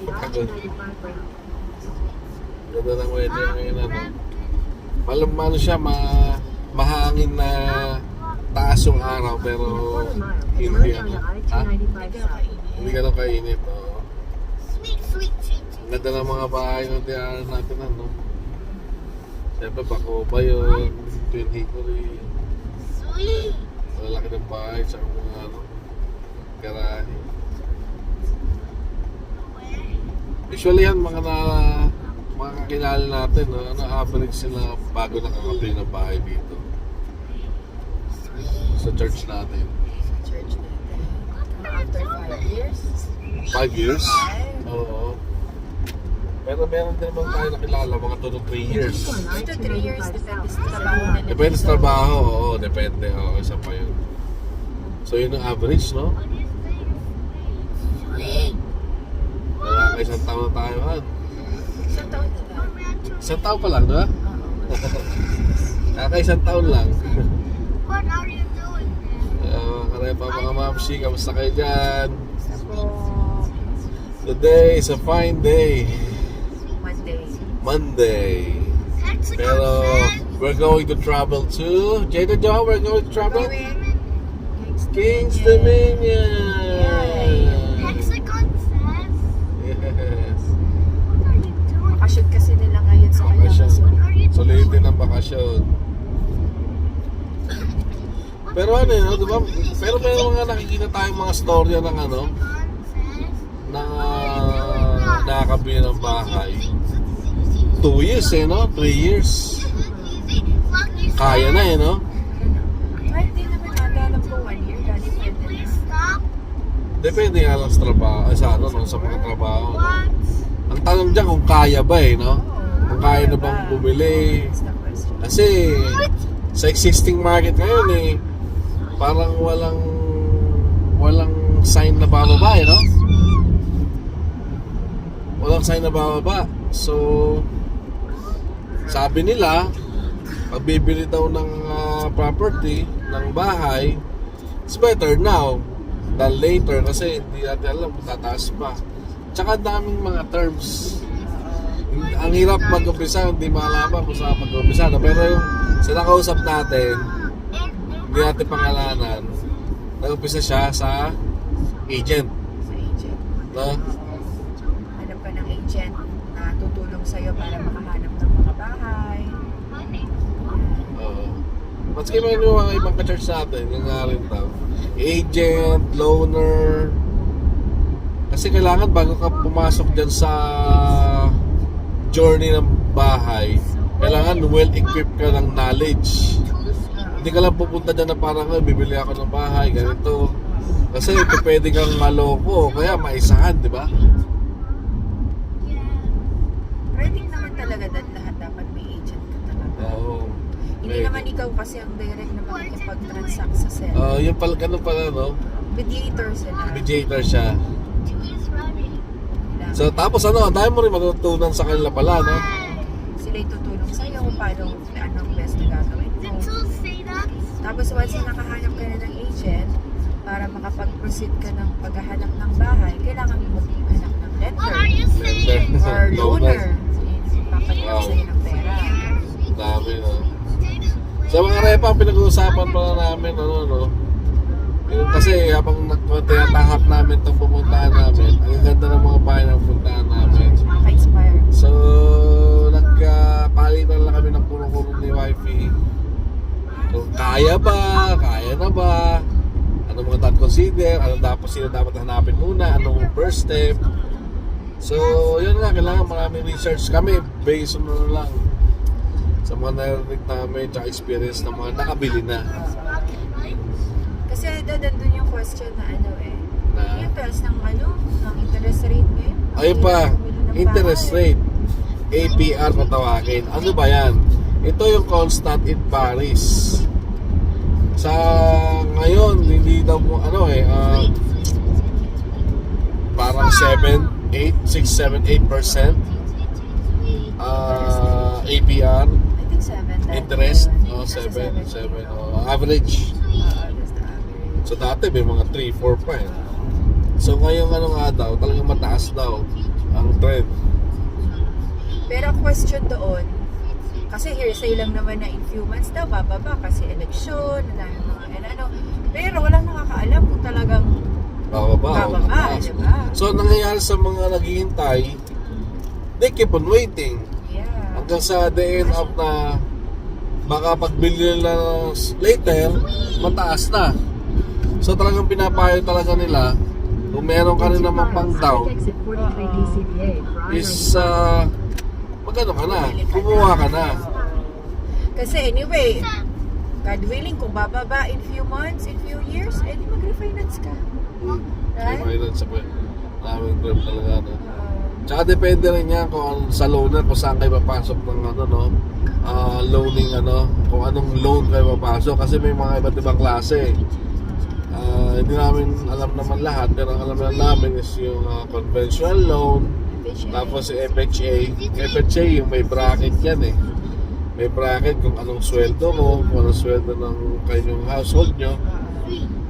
Pagod. Ganda ng weather ngayon, ano. Malamang siya, mahangin na taas yung araw, pero hindi, ano. Ha? Hindi ganun kainit, oh. Ganda ng mga bahay ng diyan natin, ano. Siyempre, Bacopa yun, Twin Hickory. Malalaki ng bahay, tsaka mga, ano, garahe. Usually yan, mga kakilala natin, no? Ano, average sila bago nakakapili ng bahay dito. Sa church natin. Church natin. After 5 years? 5 years? Oo. Pero meron din naman tayo nakilala, mga 2 to 3 years. 2 to 3 years, depende sa trabaho na nila. Depende sa trabaho, oo, depende. Oo, isa pa yun. So yun ang average, no? Wala ka isang taon na tayo, han. Isang taon na tayo. Isang taon pa lang, diba? Kaka isang taon lang. What are you doing? Karaya pa mga mamsi, kamusta kayo dyan? Ako, Today is a fine day. Monday. Monday. Pero we're going to travel to Jada Jo, we're going to travel Kings Dominion. Hexagon says. Yes. What are you doing? Bakasyon kasi nila ngayon sa Bakasyon. kanilang Sulitin ang bakasyon. Pero ano yun, diba? Pero meron mga nakikita tayong mga storya ng ano, na nakakabili ng bahay. 2 years no? 3 years. Kaya na no? Kahit di naman nadalam ko 1 year, dali pwede na. Stop. Depende nga lang sa trabaho, sa ano, no? Sa mga trabaho. No? Ang tanong dyan kung kaya ba no? Kung kaya na bang bumili. That's the question. Kasi sa existing market ngayon parang walang sign na bababa no? Walang sign na bababa. So sabi nila pag bibili daw ng property, ng bahay, it's better now than later kasi hindi natin alam kung tataas pa. Tsaka daming mga terms. Ang hirap mag-umpisa, hindi malaman kung saan mag-umpisa. Pero yung sa nakausap natin, hindi natin pangalanan, nag-umpisa siya sa agent. Sa agent. No? Hanap ka ng agent na tutulong sa'yo para makahanap ng mga bahay. Oo. Maski man yung mga ibang ka-church natin, yung nga rin daw. Agent, loaner. Kasi kailangan bago ka pumasok dyan sa journey ng bahay, kailangan well-equipped ka ng knowledge. Hindi ka lang pupunta dyan na parang bibili ako ng bahay, ganito. Kasi pwede kang maloko, kaya maisahan, di ba? Pwede naman talaga lahat dapat may agent ka talaga. Oo. Hindi naman ikaw kasi ang direct na makikipag-transact sa seller. Yung pala, ganun pala, no? Mediator sila. Mediator siya. Kailangan- So, tapos ano, dahil mo rin matutunan sa kanila pala, no? Sila'y tutulong sa'yo kung paano, anong best na gagawin mo. Did you say that? Tapos once na nakahanap ka na ng agent, para makapag-proceed ka ng paghahanap ng bahay, kailangan mo maghanap ng What lender are you saying? or loaner. Papalit sa'yo ng pera. Dami, no? Sa mga repa, ang pinag-uusapan pala namin, ano, no? Yung kasi habang tinatahak namin itong pupuntahan namin, ang ganda ng mga bahay na pupuntahan namin. Maka-inspire. So, nagpalitan lang kami ng puro-puro ni wifey. Kung kaya ba, kaya na ba, anong mga dapat consider, sino dapat hanapin muna, anong first step. So, yun nga, kailangan maraming research kami based on ano lang sa mga narinig namin tsaka experience ng mga nakabili na. Kasi doon yung question na Na, yung price ng ng interest rate ngayon. ayun pa, Bumili ng interest bahay. rate, APR kung tawagin. Ano ba yan? Ito yung constant in Paris. Sa ngayon, hindi daw mo, parang 6-7-8% APR, I think 7. interest, Nasa 7, seven. average. That's the average. So dati may mga 3-4 pa So ngayon nga daw, talagang mataas pataas daw ang trend. Pero ang question doon, kasi hearsay lang naman na in few months daw bababa kasi eleksyon, dahil mga ano. Pero walang nakakaalam kung talagang Bababa. bababa, diba? So, nangyayari sa mga naghihintay, they keep on waiting. Yeah. Hanggang sa the end of na baka pagbili nila later, mataas na. So, talagang pinapayo talaga nila, kung meron ka rin naman pang down, is magano ka na, kumuha ka na. Kasi anyway, God willing, kung bababa in few months, in few years, edi mag-refinance ka. May Right? finance sa maraming grab talaga. No? Tsaka depende rin yan kung ano, sa loaner, kung saan kayo papasok ng ano, no? Loaning, ano, kung anong loan kayo papasok. Kasi may mga iba't ibang klase. Hindi namin alam naman lahat, pero ang alam lang namin is yung conventional loan, tapos si FHA. FHA yung may bracket yan eh. May bracket kung anong sweldo mo, kung anong sweldo ng kanyang household nyo.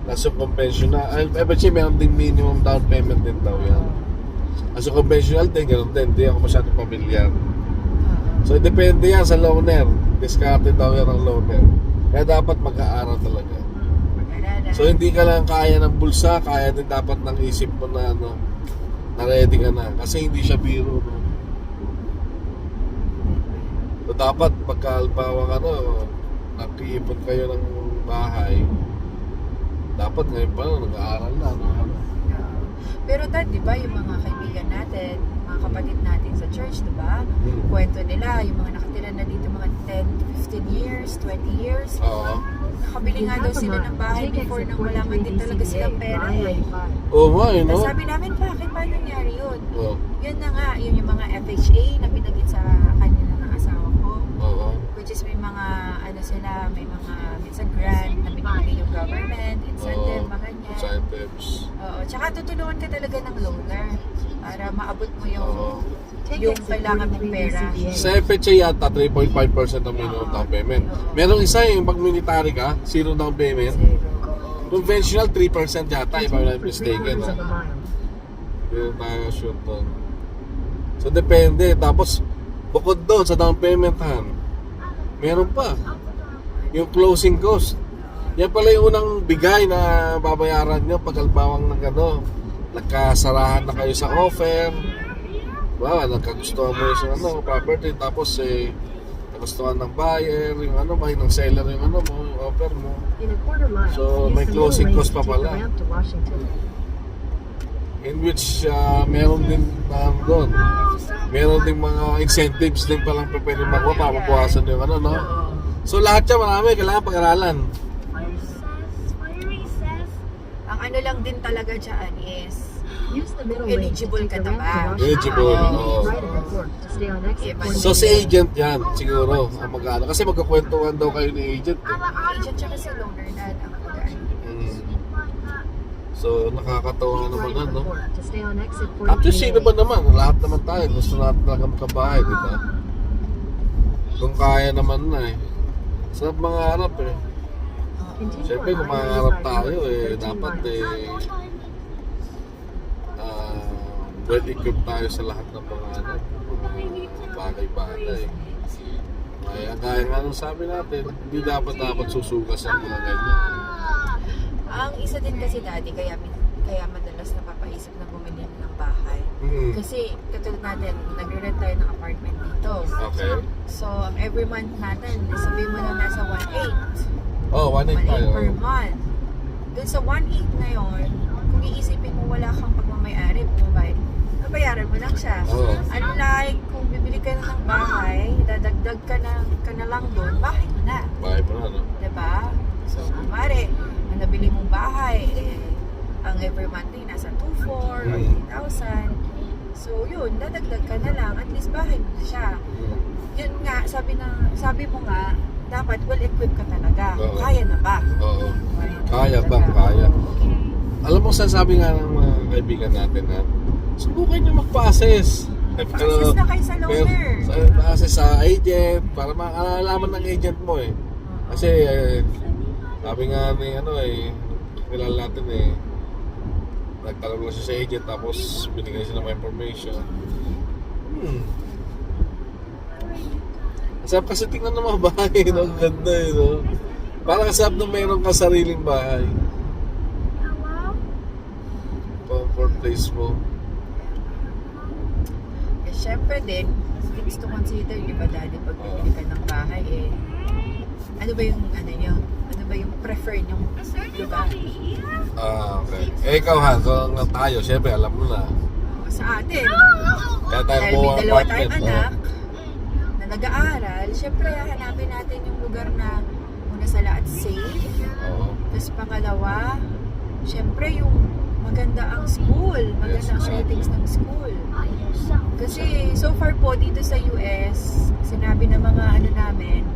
Tapos yung conventional, FHA meron ding minimum down payment din daw yan. As a conventional din, ganoon din. Hindi ako masyadong pamilyar. So, depende yan sa loaner. Discarded daw yan ang loaner. Kaya dapat mag-aaral talaga. So, hindi ka lang kaya ng bulsa, kaya din dapat ng isip mo na, ano, na ready ka na. Kasi hindi siya biro, no? So, dapat pagkalbawang, ano, nakiipon kayo ng bahay, dapat ngayon pa, nag-aaral na, no? Pero dad, di ba, yung mga kaibigan natin, mga kapatid natin sa church, di ba? Kwento nila, yung mga nakatira na dito mga 10 to 15 years, 20 years. Oo. Nakabili nga daw sila ng bahay before nang wala man din talaga silang pera eh. Oo nga, you know? Sabi namin, bakit ba nangyari yun? Oo. Yun na nga, yun yung mga FHA na binagit sa kanila ng asawa ko. Oo. Which is may mga, ano sila, may mga, minsan grant na binibigay yung government, incentive, mga ganyan. Incentives. Oo, tsaka tutulungan ka talaga ng loaner para maabot mo Oo. yung kailangan mong pera. Sa FHA yata, 3.5% ang minimum down payment. Merong isa yung pag military ka, 0 down payment. Conventional, 3% yata, if I'm not mistaken. Ha? Hindi tayo sure doon. So, depende. Tapos, bukod doon sa down payment, meron pa. Yung closing cost. Yan pala yung unang bigay na babayaran nyo pag albawang ng ano, nagkasarahan na kayo sa offer. Wow, nagkagustuhan mo yung ano, property, tapos nagustuhan ng buyer, yung ano, may ng seller yung ano mo, yung offer mo. So, may closing cost pa pala. In which meron din doon. Meron din mga incentives din palang pwede makuha para mabawasan yung ano, no? So lahat siya marami, kailangan pag-aralan. Ang ano lang din talaga dyan is, eligible ka na ba? Eligible, oo. So si agent yan, siguro, ang mag-ano. Kasi magkakwentuhan daw kayo ni agent. agent tsaka si loaner na ang mag-ano. So nakakatawa naman yan, no? At At sino ba naman? Lahat naman tayo. Gusto natin talaga magkabahay, di ba? Kung kaya naman na eh. Sarap mangarap eh. Siyempre kung mangarap tayo eh, dapat well-equipped tayo sa lahat ng mga ano, mga bagay-bagay. Kaya nga nung sabi natin, hindi dapat susugas ang mga ganyan. Ang isa din kasi dati, kaya madalas napapaisip na bumili ng bahay. Kasi katulad natin, nagre-rent tayo ng apartment dito. Okay. So, every month natin, sabihin mo na nasa 1.8. Oh, 1.8 tayo. 1.8 per month. Dun sa 1.8 na yun, kung iisipin mo wala kang pagmamayari, bumabayad, babayaran mo lang siya. Oo. Unlike kung bibili ka na ng bahay, dadagdag ka na lang doon, bahay mo na. Bahay pa na, no? Diba? So, kumari, ang nabili mong bahay, ang every month ay nasa 2,400 or 3,000. So, yun, dadagdag ka na lang, at least bahay mo na siya. Yun nga, sabi mo nga, dapat well-equipped ka talaga. Oo. Kaya na ba? Oo. na Kaya talaga. bang kaya? Alam mo, sasabi nga ng mga kaibigan natin na subukan nyo magpa-assess. Pa-assess na kayo sa loaner. Pa-assess sa agent para makakalaman ng agent mo eh. Kasi sabi nga ni kilala natin Nagtanong lang siya sa agent tapos binigyan siya ng mga information. Masarap kasi tingnan ng mga bahay, no? Ang ganda eh, no? Parang kasarap na mayroon ka sariling bahay. Comfort place mo. Eh, syempre din, things to consider, di ba daddy, pag bibili ka ng bahay eh, ano ba yung, ano nyo, ano ba yung preferred yung lugar? Okay. Eh, ikaw Han, kung tayo, syempre alam mo na. Sa atin, Kaya tayo dahil po may dalawa apartment, tayong anak na nag-aaral, syempre hanapin natin yung lugar na una sa lahat safe, Oo. tapos pangalawa, syempre yung maganda ang school, maganda ang ratings ng school. Kasi so far po dito sa US, sinabi ng mga ano namin,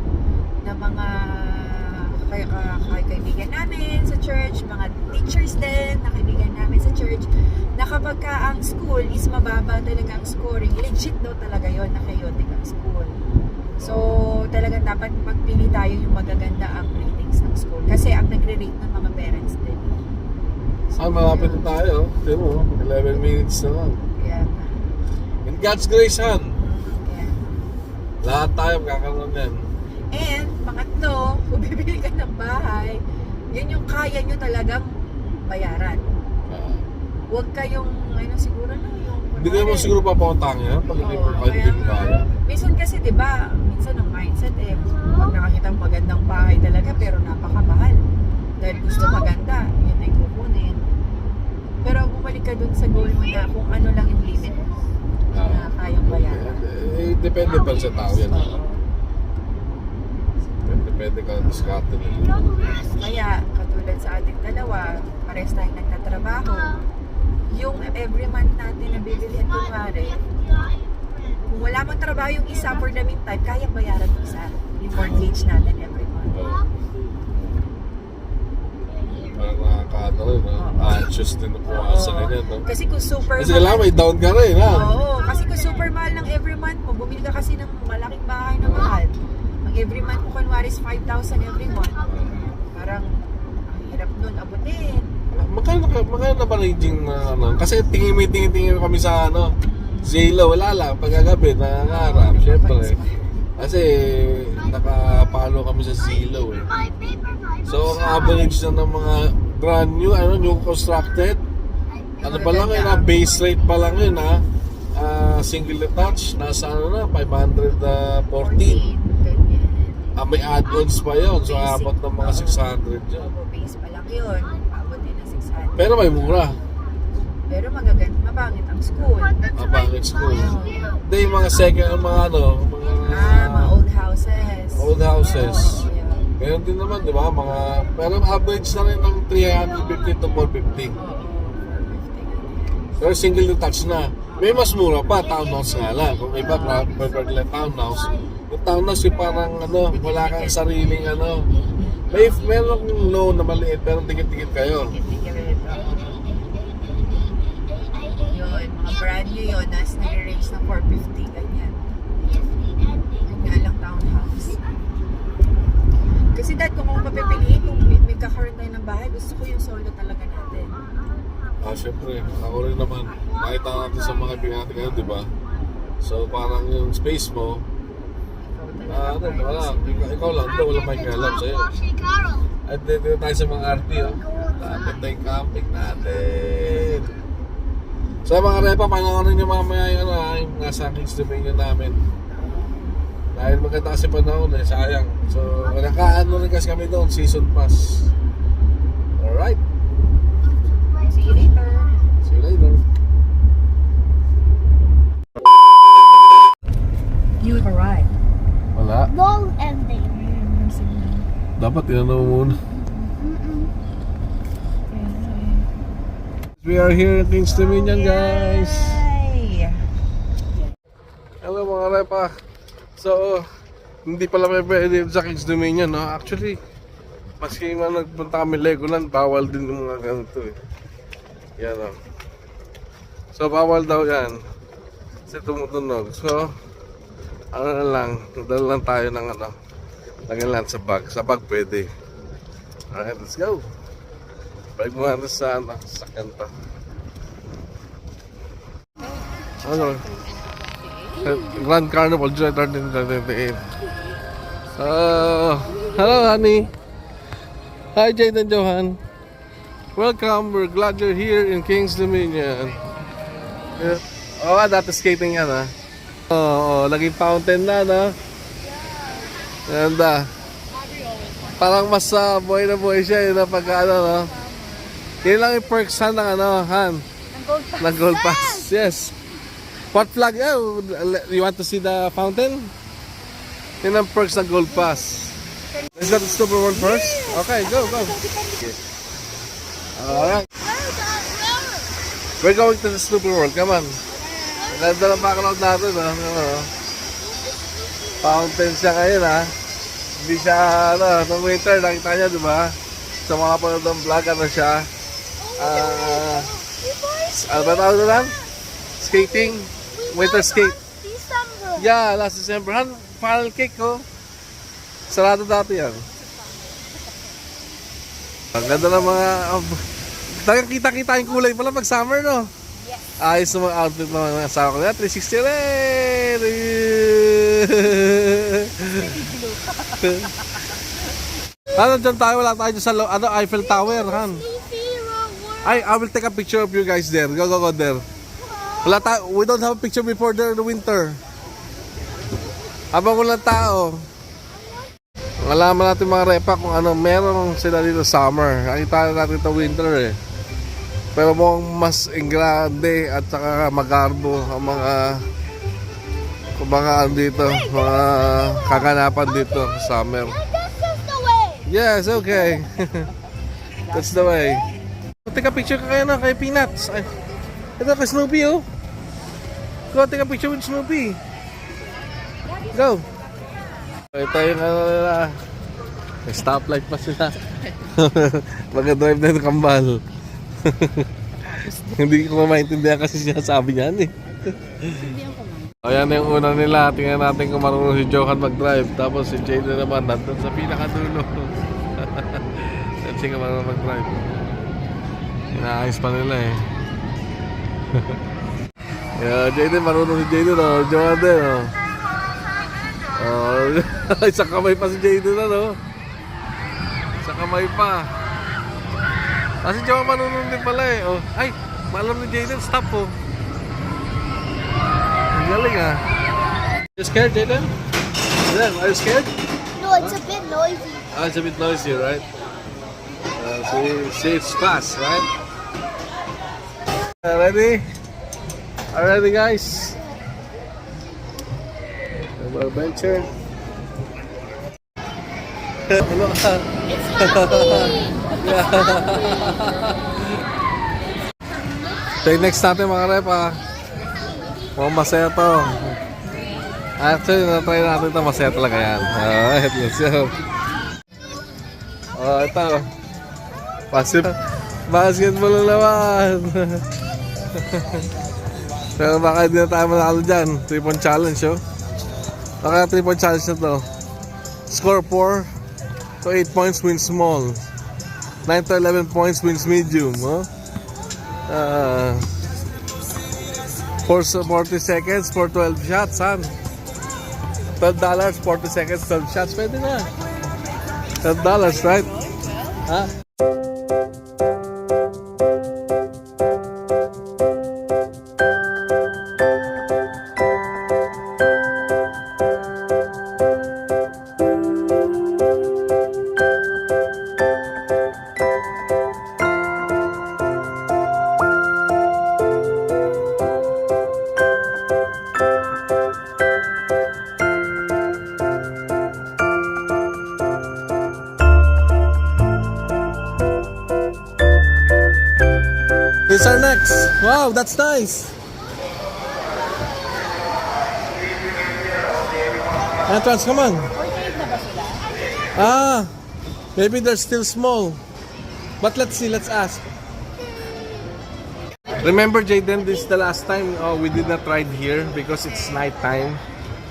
ng mga kaibigan namin sa church, mga teachers din na kaibigan namin sa church, na kapag ka ang school is mababa talaga ang scoring, legit daw talaga yon na chaotic ang school. So talagang dapat magpili tayo yung magaganda ang ratings ng school. Kasi ang nagre-rate ng mga parents din. Malapit na tayo. Tignan mo, 11 minutes na lang. Yeah. In God's grace, Han. Yeah. Lahat tayo magkakaroon yan. And, pangatlo, kung bibili ka ng bahay, yun yung kaya nyo talagang bayaran. Huwag kayong, ano siguro na, yung... Hindi ka naman siguro papautang yan pag hindi mo kaya. Minsan kasi, di ba, minsan ang mindset eh, pag nakakita mo magandang bahay talaga, pero napakamahal. Dahil gusto maganda, yun ay kukunin. Pero bumalik ka dun sa goal mo na kung ano lang yung limit mo na kayang bayaran. Eh, depende pa sa tao yan. Depende ka ng diskarte nila. Kaya, katulad sa ating dalawa, pares tayong nagtatrabaho, yung every month natin na bibilihan kunwari, kung wala mang trabaho yung isa for the meantime, kayang bayaran yung isa. Yung mortgage natin every month. Parang nakakaano rin, no? Anxious din na pumakas sa ganyan, no? Kasi kung super Kasi kailangan may down ka rin, ha? Oo, kasi kung super mahal ng every month mo, bumili ka kasi ng malaking bahay na mahal. Ang every month mo kunwari is 5,000 every month. Parang, ang hirap nun abutin. Magkano na ba ranging na ano? Kasi tingin kami sa ano, Zalo, wala lang, pagkagabi, nangangarap, syempre. Kasi nakapalo kami sa Zalo eh. So ang average na ng mga brand new, new constructed, ano pa lang yun, base rate pa lang yun ha. Single detached, nasa ano na, 514. May add-ons pa yun, so abot ng mga 600 dyan. Base pa lang yun, abot din ng 600. Pero may mura. Pero magaganda, mabangit ang school. Mabangit school. Hindi, yung mga second, mga ano, Mga old houses. Old houses. Yeah. Meron din naman, di ba? Pero average na rin ng 350 to 450. Pero single detached na. May mas mura pa, townhouse nga lang. Kung iba, preferred lang townhouse. Yung townhouse, yung parang wala kang sariling meron loan na maliit, pero tikit-tikit kayo. Yun, mga brand new yun, nas nag-range ng 450, ganyan. Yun nga lang townhouse. Kasi dad, kung ako papipiliin, kung may kakaroon tayo ng bahay, gusto ko yung solo talaga natin. Siyempre, ako rin naman. Nakita natin sa mga kaibigan ngayon, di ba? So, parang yung space mo, wala. Ikaw lang, wala may kalam sa'yo. At dito tayo sa mga RP, lapit na yung camping natin. So, mga repa, panoorin nyo mamaya yung nasa Kings Dominion namin. Dahil maganda kasi panahon sayang. So, nakaano rin kasi kami doon, season pass. Alright. See you later. See you later. You arrived. Wala. Long ending. Dapat tinanong mo muna. We are here in Kings Dominion, guys. Yay! Hello mga repa. So, hindi pala may pwede sa Kings Dominion, no? Actually, maski man nagpunta kami Legoland, bawal din yung mga ganito eh. Yan o. So, bawal daw yan. Kasi tumutunog. So, ano na lang, dala lang tayo ng lagyan lang sa bag. Sa bag pwede. Alright, let's go. Balik mo natin sa sakyan pa. Ano? Grand Carnival, July 13 to 28. Hello, honey. Hi, Jade and Johan. Welcome. We're glad you're here in Kings Dominion. Yeah. Oh, dati skating yan, ha? Oo, laging fountain na, no? Ganda. Parang mas buhay na buhay siya, yun na pagka, no? Yun lang yung perks, Han, ng Han? Ng Gold Pass. Yes. What flag? Oh, you want to see the fountain? Yun ang perks ng Gold Pass. Let's go to Super World first? Okay, go. Alright. We're going to the Super World. Come on. Ganda ng background natin, ha? Fountain siya ngayon, ha? Hindi siya, ng winter, nakita niya, di ba? Sa mga panood ng vlog, ano siya? Ano ba tawag na lang? Skating? Winter skate. December. Yeah, last December. Han, funnel cake, oh. Sarado dati yan. Ang ganda ng mga... Nakikita-kita yung kulay pala pag summer, no? Yes. Ayos ng mga outfit ng mga asawa ko. 360 rin! Ano, dyan tayo? Wala tayo dyan sa Eiffel Tower, Han. I will take a picture of you guys there. Go there. Wala tayo. We don't have a picture before the winter. Habang walang tao. Malaman natin mga repa kung ano meron sila dito summer. Nakita natin ito winter eh. Pero mukhang mas engrande at saka magarbo ang mga dito, mga kaganapan dito sa summer. That's just the way. Yes, okay. That's the way. Take a picture ka kayo na kay Peanuts. Ay, ito kay Snoopy, oh. Go, take a picture with Snoopy. Go. Ito yung ano nila. May stoplight pa sila. Mag-drive na yung kambal. Hindi ko maintindihan kasi sinasabi niyan eh. Ayan yung una nila. Tingnan natin kung marunong si Johan mag-drive. Tapos si Jade naman nandun sa pinakadulo. Let's see kung marunong mag-drive. Inaayos pa nila eh. Yeah, Jade, marunong si Jade, no? Johan din, no? Isang kamay pa si Jade na, no? Isang kamay pa. Kasi Johan marunong din pala eh. Oh, ay, malam ni Jade, stop po. Ang galing ah. You scared, Jade? Are you scared? No, it's a bit noisy. It's a bit noisy, right? See, it's fast, right? Ready? Ready, guys? Adventure. Ano ka? Take next natin mga repa. Mukhang masaya to. Actually, na-try natin ito. Masaya talaga yan. Alright, let's go. Oh, ito. Basketball na naman. Pero baka hindi na tayo manalo dyan. 3-point challenge, oh. Baka 3-point challenge na to. Score 4 to 8 points wins small. 9 to 11 points wins medium, oh. 4 to 40 seconds for 12 shots, han. $12, 40 seconds, 12 shots. Pwede na. $12, right? Ha? This our next. Wow, that's nice. Entrance, come on. Maybe they're still small. But let's see, let's ask. Remember, Jaden, this is the last time we did not ride here because it's night time.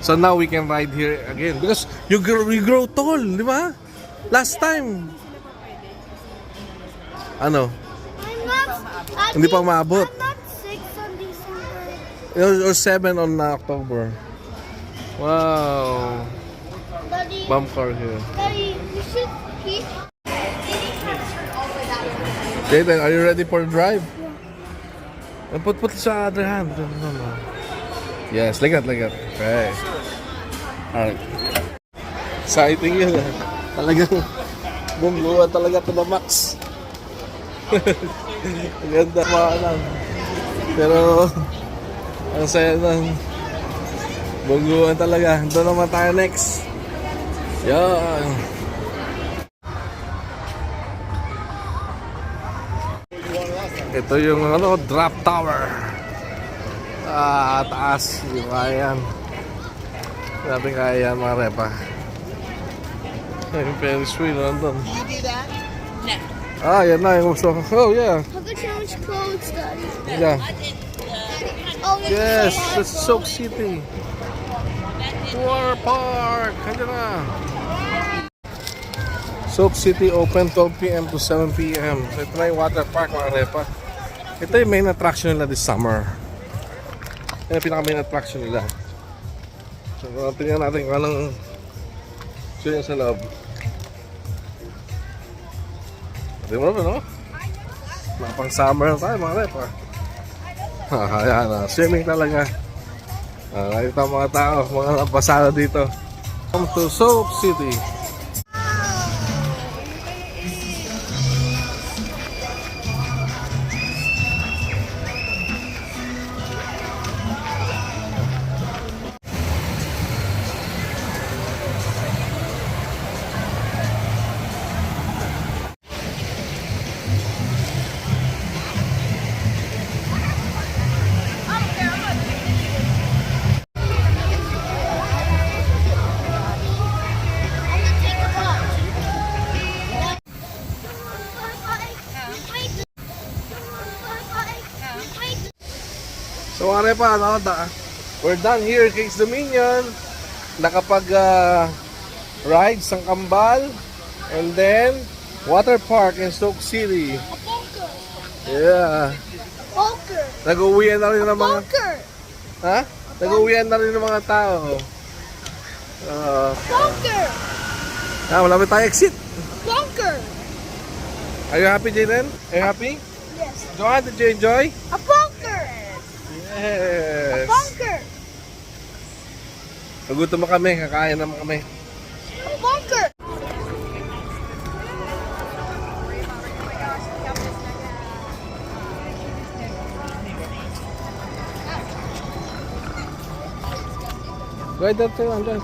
So now we can ride here again because you grow tall, di ba? Last time. Ano? I'm Hindi pa umabot. not 6 on December. Or 7 on October. Wow. Daddy, Bump car here. Daddy, you should keep. Jaden, are you ready for the drive? Yeah. Put sa other hand. No. Yes, like that. Okay. Alright. Exciting yun. Talagang bungguan talaga to the max. Ang ganda mga lang. Pero ang saya nun. Bungguan talaga. Doon naman tayo next. Yan. Ito yung drop tower. Taas. Yung kaya yan. Natin kaya yan mga repa. Yung Ferris wheel nandun. Yan na yung gusto ko. Oh yeah. Look at how much clothes, Daddy. Yeah. Oh, Yes, that's Soak City. Water Park. Kaya na. Soak City open 12 p.m. to 7 p.m. So ito na yung water park mga repa. Ito yung main attraction nila this summer. Yan yung pinaka-main attraction nila. So tingnan natin kung anong yun sa loob. Tingnan mo naman, no? Napang summer na tayo mga repa. Ayan na, swimming talaga. Nakita ang mga tao, mga napasada dito. Come to Soak City. So are pa, we're done here Kings Dominion. Nakapag rides ang Kambal and then water park in Soak City. A bunker. Yeah. Bunker. Nag-uwian na rin ng mga Bunker. ha? Nag-uwian na rin ng mga tao. Bunker. Malapit tayo exit. Bunker. Are you happy, Jaden? Are you happy? Yes. Johan, did you enjoy? A bunker. Yes. Bunker. Nagutom mo kami, kakain naman kami. A bunker. Go ahead, Andres.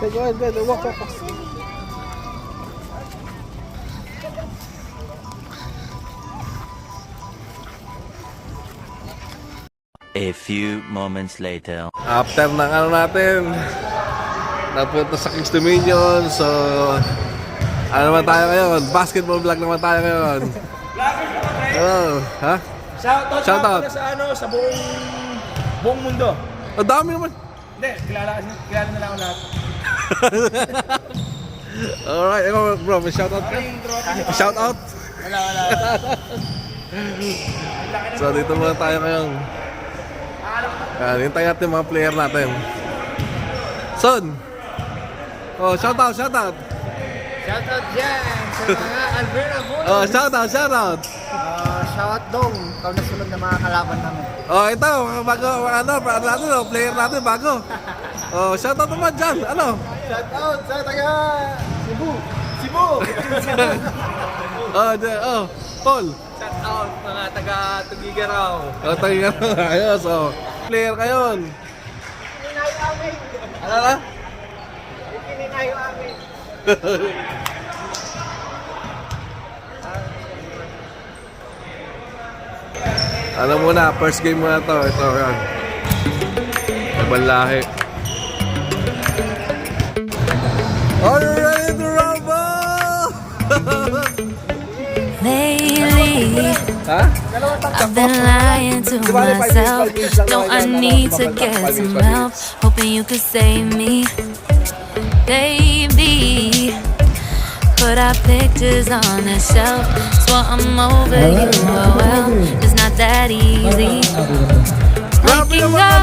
Go ahead, walk. A few moments later. After ng natin, napunta sa Kings Dominion. So, naman tayo ngayon? Basketball vlog naman tayo ngayon. Oh, ha? Shoutout. Sa buong mundo. Ang dami naman. Hindi, kilala na lang ako lahat. Alright, bro, may shoutout ka? Shoutout? Wala. So, dito muna tayo ngayon. Hintayin natin mga player natin. Son! Oh, shoutout! Shoutout dyan sa mga Alberta Boys. Oh, shoutout! Shoutout dong. Ikaw na sunod na mga kalaban namin. Oh, ito, bago, player natin, bago. Oh, shoutout naman dyan, Shoutout sa taga Cebu. Paul. Shoutout mga taga Tugigaraw. Oh, tayo nga, ayos, oh. Player kayon. Pininayo amin. Ano na? Pininayo amin. Ano muna, first game muna to. Ito, yan. Ibang lahi. Are you ready to rumble? Lately, Ha? I've been lying to myself. No, I need to get some help. Hoping you could save me, baby. Put our pictures on the shelf. Swore I'm over you, well, it's not that easy. Waking up